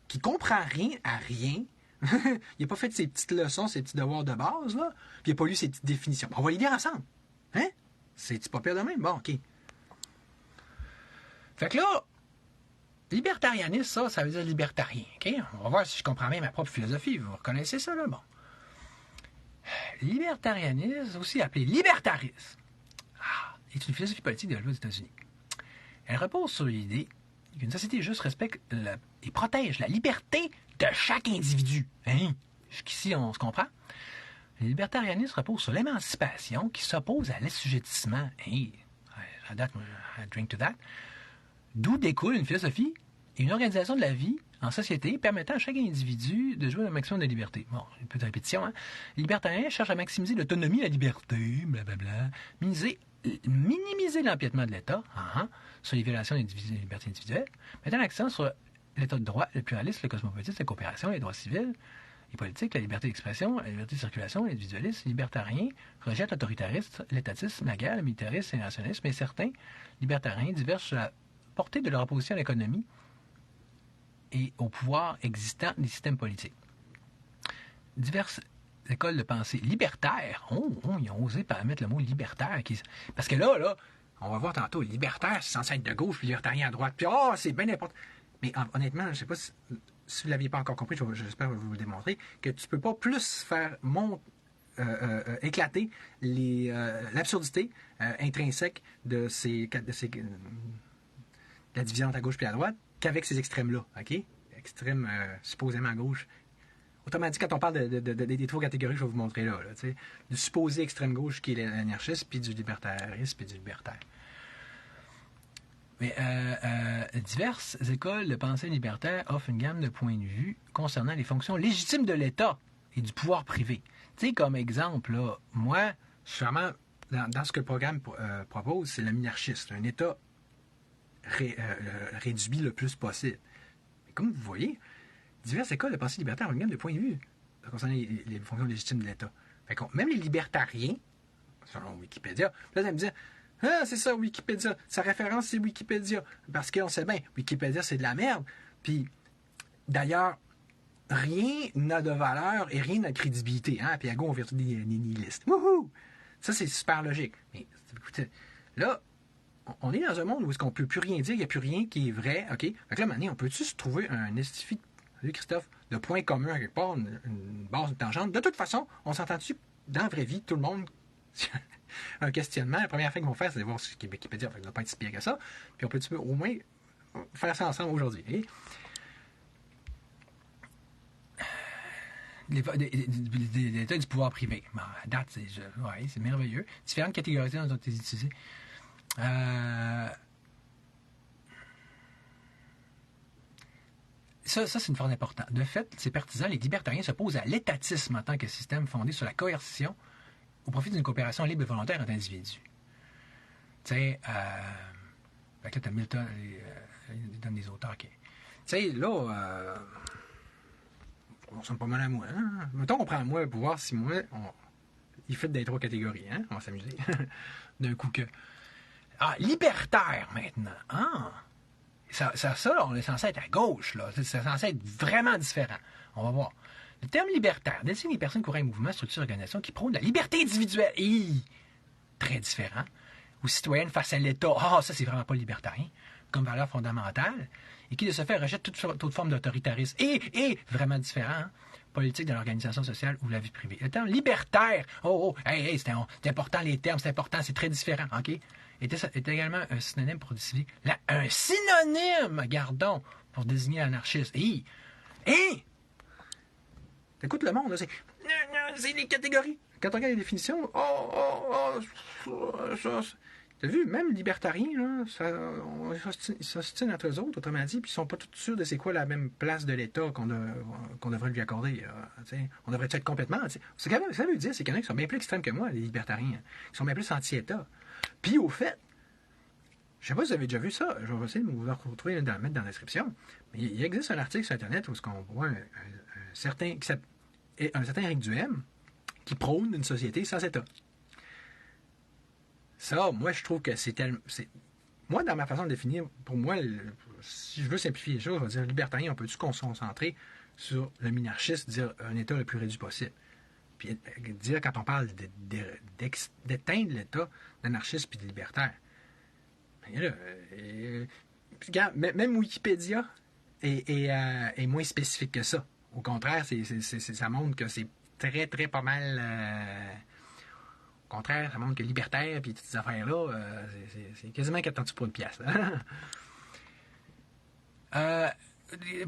S1: qui comprend rien à rien? Il n'a pas fait ses petites leçons, ses petits devoirs de base, là, puis il n'a pas lu ses petites définitions. On va les lire ensemble. Hein? C'est-tu pas pire de même? Bon, OK. Fait que là, libertarianisme, ça veut dire libertarien. OK? On va voir si je comprends bien ma propre philosophie. Vous reconnaissez ça, là? Bon. Libertarianisme, aussi appelé libertarisme, est une philosophie politique développée aux États-Unis. Elle repose sur l'idée qu'une société juste respecte et protège la liberté de chaque individu. Hein? Jusqu'ici, on se comprend? Le libertarianisme repose sur l'émancipation qui s'oppose à l'assujettissement. Hey, I drink to that. D'où découle une philosophie et une organisation de la vie en société permettant à chaque individu de jouer un maximum de liberté. Bon, une petite répétition, hein? Les libertariens cherchent à maximiser l'autonomie, la liberté, blablabla, minimiser l'empiètement de l'État sur les violations des libertés individuelles, mettant l'accent sur l'État de droit, le pluralisme, le cosmopolitisme, la coopération, les droits civils et politiques, la liberté d'expression, la liberté de circulation, l'individualisme. Les libertariens rejettent l'autoritarisme, l'étatisme, la guerre, le militarisme et le nationalisme, mais certains libertariens divergent sur la portée de leur opposition à l'économie et au pouvoir existant des systèmes politiques. Diverses écoles de pensée libertaires, ils ont osé mettre le mot libertaire, parce que là, on va voir tantôt, libertaire, c'est censé être de gauche, puis libertarien à droite, puis c'est bien n'importe. Mais honnêtement, je ne sais pas si vous ne l'aviez pas encore compris, j'espère vous le démontrer, que tu ne peux pas plus faire éclater l'absurdité intrinsèque de la division entre la gauche et la droite qu'avec ces extrêmes-là, OK? Extrêmes supposément à gauche. Autrement dit, quand on parle des trois catégories que je vais vous montrer là, du supposé extrême gauche qui est l'anarchiste, puis du libertarisme, puis du libertaire. Mais diverses écoles de pensée libertaire offrent une gamme de points de vue concernant les fonctions légitimes de l'État et du pouvoir privé. Tu sais, comme exemple, là, moi, je suis vraiment, dans ce que le programme propose, c'est le minarchiste, un État réduit le plus possible. Mais comme vous voyez, diverses écoles de pensée libertaire ont une gamme de points de vue concernant les fonctions légitimes de l'État. Même les libertariens, selon Wikipédia, là, vous allez me dire, c'est ça, Wikipédia. Sa référence, c'est Wikipédia. Parce qu'on sait bien, Wikipédia, c'est de la merde. Puis, d'ailleurs, rien n'a de valeur et rien n'a de crédibilité. Hein? Puis, à go, on vertu des nihilistes. Wouhou! Ça, c'est super logique. Mais, écoutez, là, on est dans un monde où est-ce qu'on ne peut plus rien dire, il n'y a plus rien qui est vrai, OK? Fait que là, maintenant, on peut-tu se trouver un estifi, salut Christophe, de points communs à quelque part, une base, une tangente? De toute façon, on s'entend-tu, dans la vraie vie, tout le monde, un questionnement, la première fois qu'ils vont faire, c'est de voir ce qui est Wikipédia, ça ne doit pas être si pire que ça, puis on peut-tu au moins faire ça ensemble aujourd'hui? L'État du pouvoir privé. Bon, à date, c'est merveilleux. Différentes catégories ont été utilisées. Ça, c'est une forme importante. De fait, ces partisans, les libertariens, s'opposent à l'étatisme en tant que système fondé sur la coercition au profit d'une coopération libre et volontaire entre individus. Tu sais, fait que là, t'as Milton, il donne des auteurs qui... sais, là, on ressemble pas mal à moi. Hein? Mettons qu'on prend moi pour voir si moi, il fait des 3 catégories. Hein? On va s'amuser. D'un coup que. Ah, libertaire maintenant. Ah! Ça là, on est censé être à gauche, là. C'est censé être vraiment différent. On va voir. Le terme libertaire désigne les personnes qui auraient un mouvement, structure, organisation qui prônent la liberté individuelle. Très différent. Ou citoyenne face à l'État. Ah, ça, c'est vraiment pas libertarien. Comme valeur fondamentale. Et qui, de ce fait, rejette toute forme d'autoritarisme. Et vraiment différent, hein? Politique de l'organisation sociale ou la vie privée. Le terme libertaire. Hey, c'est important les termes, c'est important, c'est très différent, OK? Est également un synonyme pour désigner. Un synonyme, gardons, pour désigner l'anarchiste. T'écoutes le monde, là, c'est les catégories. Quand on regarde les définitions, t'as vu, même libertariens, là, ils s'ostinent entre eux autres, autrement dit, puis ils sont pas tous sûrs de c'est quoi la même place de l'État qu'on devrait lui accorder. On devrait être complètement. Ce que ça veut dire, c'est qu'il y en a qui sont bien plus extrêmes que moi, les libertariens. Qui sont bien plus anti-État. Puis au fait, je sais pas si vous avez déjà vu ça, je vais essayer de vous le retrouver, de le mettre dans la description, mais il existe un article sur Internet où on voit un certain Éric Duhem qui prône une société sans État. Ça, moi, je trouve que c'est tellement... Moi, dans ma façon de définir, pour moi, si je veux simplifier les choses, on va dire libertarien, on peut-tu se concentrer sur le minarchiste, dire un État le plus réduit possible. Puis dire, quand on parle d'éteindre l'État, d'anarchiste puis de libertaire. Regarde, même Wikipédia est moins spécifique que ça. Au contraire, ça montre que c'est très, très pas mal... Au contraire, ça montre que libertaire et toutes ces affaires-là, c'est quasiment 4 pour une pièce.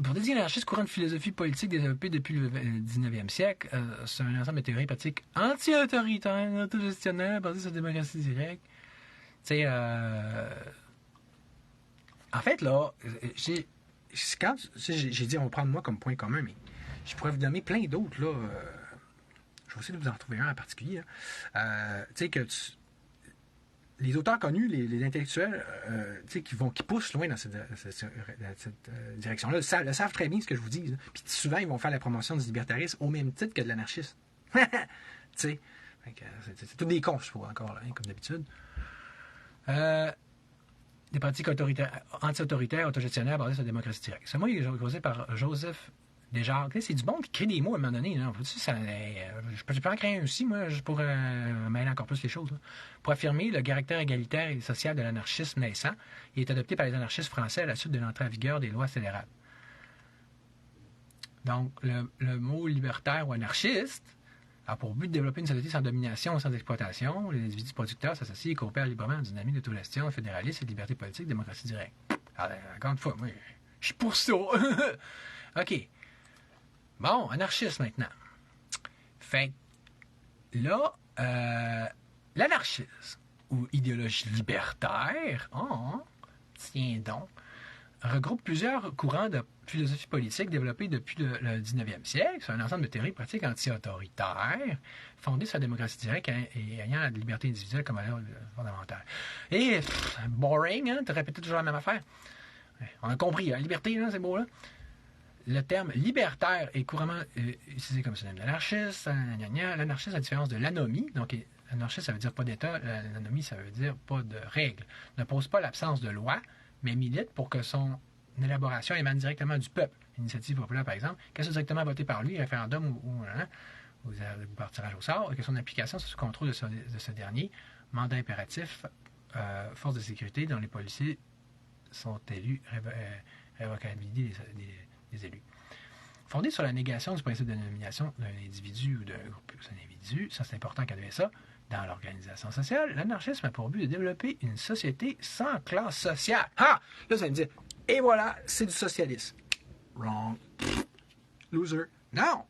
S1: Pour désigner l'anarchisme, courant de philosophie politique développée depuis le 19e siècle, c'est un ensemble de théories pratiques anti-autoritaires, autogestionnaires, basées sur la démocratie directe. Tu sais, en fait, là, j'ai dit, on va prendre moi comme point commun, mais je pourrais vous donner plein d'autres, là. Je vais essayer de vous en trouver un en particulier. Tu sais, les auteurs connus, les intellectuels, qui poussent loin dans cette direction-là, le savent très bien ce que je vous dis. Là. Puis souvent, ils vont faire la promotion du libertarisme au même titre que de l'anarchisme. Tu sais, c'est tous des cons, je trouve, encore, là, hein, comme d'habitude. Des pratiques anti-autoritaires, autogestionnaires basées sur la démocratie directe. Ce mot est causé par Joseph Desjardins. C'est du monde qui crée des mots à un moment donné. Là. Je peux en créer un aussi, moi, pour mêler encore plus les choses. Là. Pour affirmer le caractère égalitaire et social de l'anarchisme naissant, il est adopté par les anarchistes français à la suite de l'entrée en vigueur des lois fédérales. Donc, le mot libertaire ou anarchiste a pour but de développer une société sans domination et sans exploitation. Les individus producteurs s'associent et coopèrent librement en dynamique d'autogestion, fédéralisme et de liberté politique, démocratie directe. Alors, encore une fois, moi, je suis pour ça. OK. Bon, anarchiste maintenant. Fait là, l'anarchisme ou idéologie libertaire, tiens donc, regroupe plusieurs courants de philosophie politique développés depuis le 19e siècle. C'est un ensemble de théories pratiques anti-autoritaires fondées sur la démocratie directe et ayant la liberté individuelle comme valeur fondamentale. Et, boring, hein? Tu répètes toujours la même affaire. On a compris, la liberté, là, c'est beau, là. Le terme libertaire est couramment utilisé comme synonyme d'anarchiste. L'anarchiste, à la différence de l'anomie, donc l'anarchiste, ça veut dire pas d'État, l'anomie, ça veut dire pas de règles, ne pose pas l'absence de loi, mais milite pour que son élaboration émane directement du peuple. L'initiative populaire, par exemple, qu'elle soit directement votée par lui, référendum ou par tirage au sort, et que son application soit sous contrôle de ce dernier, mandat impératif, force de sécurité dont les policiers sont élus, révocabilité des élus. Fondé sur la négation du principe de nomination d'un individu ou d'un groupe d'individus, ça c'est important qu'elle ait ça, dans l'organisation sociale, l'anarchisme a pour but de développer une société sans classe sociale. Ah! Là, ça me dit, et voilà, c'est du socialisme. Wrong. Loser. Non!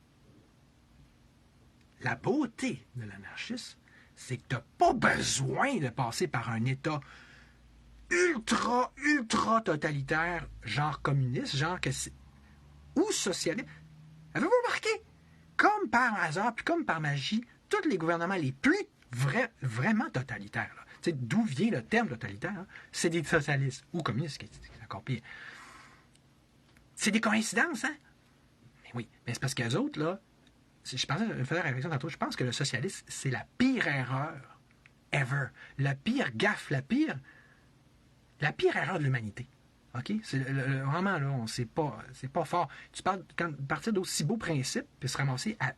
S1: La beauté de l'anarchisme, c'est que tu n'as pas besoin de passer par un État ultra totalitaire, genre communiste, genre que c'est... ou socialiste. Avez-vous remarqué? Comme par hasard, puis comme par magie, tous les gouvernements les plus vraiment totalitaires, tu sais, d'où vient le terme totalitaire, c'est des socialistes ou communistes, qui est encore pire. C'est des coïncidences, hein? Mais oui, mais c'est parce qu'eux autres, là, je faisais la réflexion tantôt, je pense que le socialisme, c'est la pire erreur ever. La pire gaffe, la pire erreur de l'humanité. OK? Vraiment, là, c'est pas fort. Tu parles, partir d'aussi beaux principes, puis se ramasser à,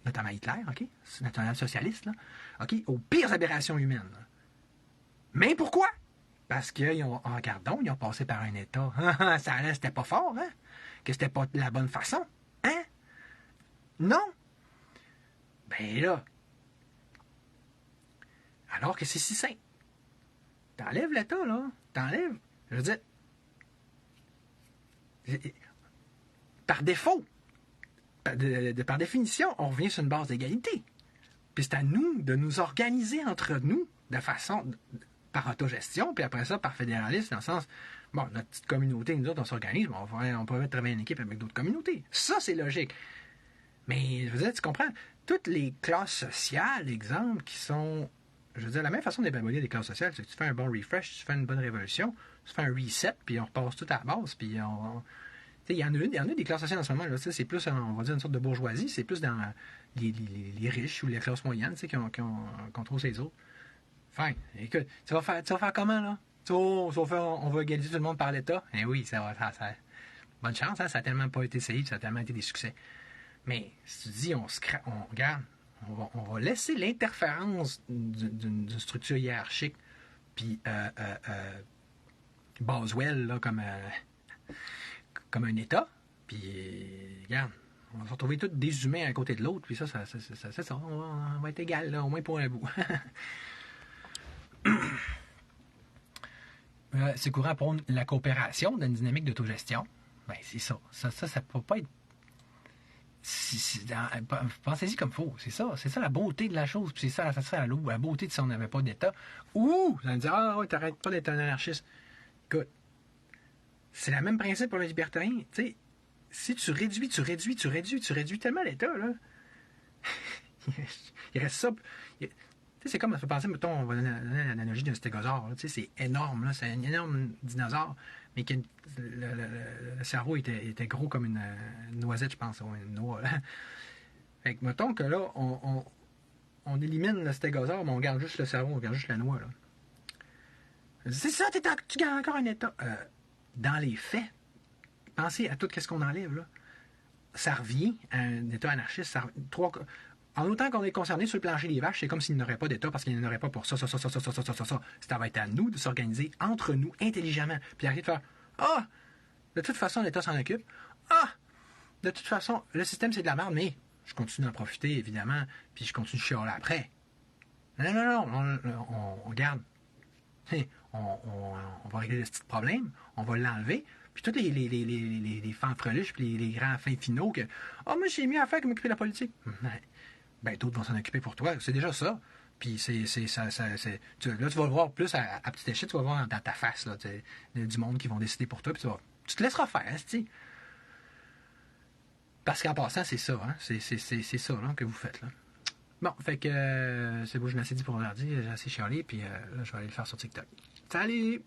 S1: notamment Hitler, OK? C'est national-socialiste, là. OK? Aux pires aberrations humaines. Là. Mais pourquoi? Parce qu'ils ont, regardons, ils ont passé par un État. Ça allait, c'était pas fort, hein? Que c'était pas la bonne façon. Hein? Non! Ben là, alors que c'est si simple. T'enlèves l'État, là. T'enlèves. Je veux dire, par défaut, par définition, on revient sur une base d'égalité. Puis c'est à nous de nous organiser entre nous de façon, par autogestion, puis après ça, par fédéralisme, dans le sens, bon, notre petite communauté, nous autres, on s'organise, on peut travailler en équipe avec d'autres communautés. Ça, c'est logique. Mais, je veux dire, tu comprends, toutes les classes sociales, exemple, qui sont, je veux dire, la même façon d'évaluer des classes sociales, c'est que tu fais un bon refresh, tu fais une bonne révolution, tu fais un reset, puis on repasse tout à la base, puis il y en a des classes sociales en ce moment, là, c'est plus, on va dire, une sorte de bourgeoisie, c'est plus dans les riches ou les classes moyennes qui contrôlent ces autres. Enfin, écoute, tu vas faire comment, là? On va égaliser tout le monde par l'État? Eh oui, ça va faire. Bonne chance, hein? Ça n'a tellement pas été essayé, ça a tellement été des succès. Mais si tu dis, on regarde, on va laisser l'interférence d'une structure hiérarchique, puis Boswell, là, comme un État, puis regarde, on va se retrouver tous des humains à un côté de l'autre, puis ça, on va être égal, là, au moins pour un bout. C'est courant pour la coopération dans une dynamique d'autogestion. Ben, c'est ça. Ça peut pas être. Pensez-y comme il faut. C'est ça la beauté de la chose. Puis ça serait la beauté de si on n'avait pas d'État. Ou, vous allez me dire, ah oui, t'arrêtes pas d'être un anarchiste. Écoute, c'est le même principe pour les libertariens. Tu sais, si tu réduis tellement l'État, là, il reste ça. C'est comme, ça fait penser, mettons, on va donner l'analogie d'un stégosaure. C'est énorme, là, c'est un énorme dinosaure, mais que le cerveau était gros comme une noisette, je pense, ou une noix. Là. Fait que, mettons que là, on élimine le stégosaure, mais on garde juste le cerveau, on garde juste la noix. Là. C'est ça, tu gardes encore un état. Dans les faits, pensez à tout ce qu'on enlève. Là. Ça revient à un état anarchiste. En autant qu'on est concerné sur le plancher des vaches, c'est comme s'il n'y aurait pas d'État parce qu'il n'y en aurait pas pour ça. Ça va être à nous de s'organiser entre nous intelligemment. Puis arrêter de faire ah, de toute façon, l'État s'en occupe. Ah, de toute façon, le système c'est de la merde, mais je continue d'en profiter, évidemment, puis je continue de chialer après. Non, on regarde. On va régler ce petit problème, on va l'enlever. Puis tous les fanfreluches, puis les grands fins finaux que moi j'ai mieux à faire que m'occuper de la politique. Ben, d'autres vont s'en occuper pour toi. C'est déjà ça. Puis là, tu vas le voir plus à petite échelle, tu vas voir dans ta face là, du monde qui vont décider pour toi. Puis tu te laisseras faire, tu parce qu'en passant, c'est ça, hein? C'est ça là, que vous faites. Là. Bon, fait que c'est beau, je l'ai assez dit pour aujourd'hui. J'ai assez chialé, puis là, je vais aller le faire sur TikTok. Salut!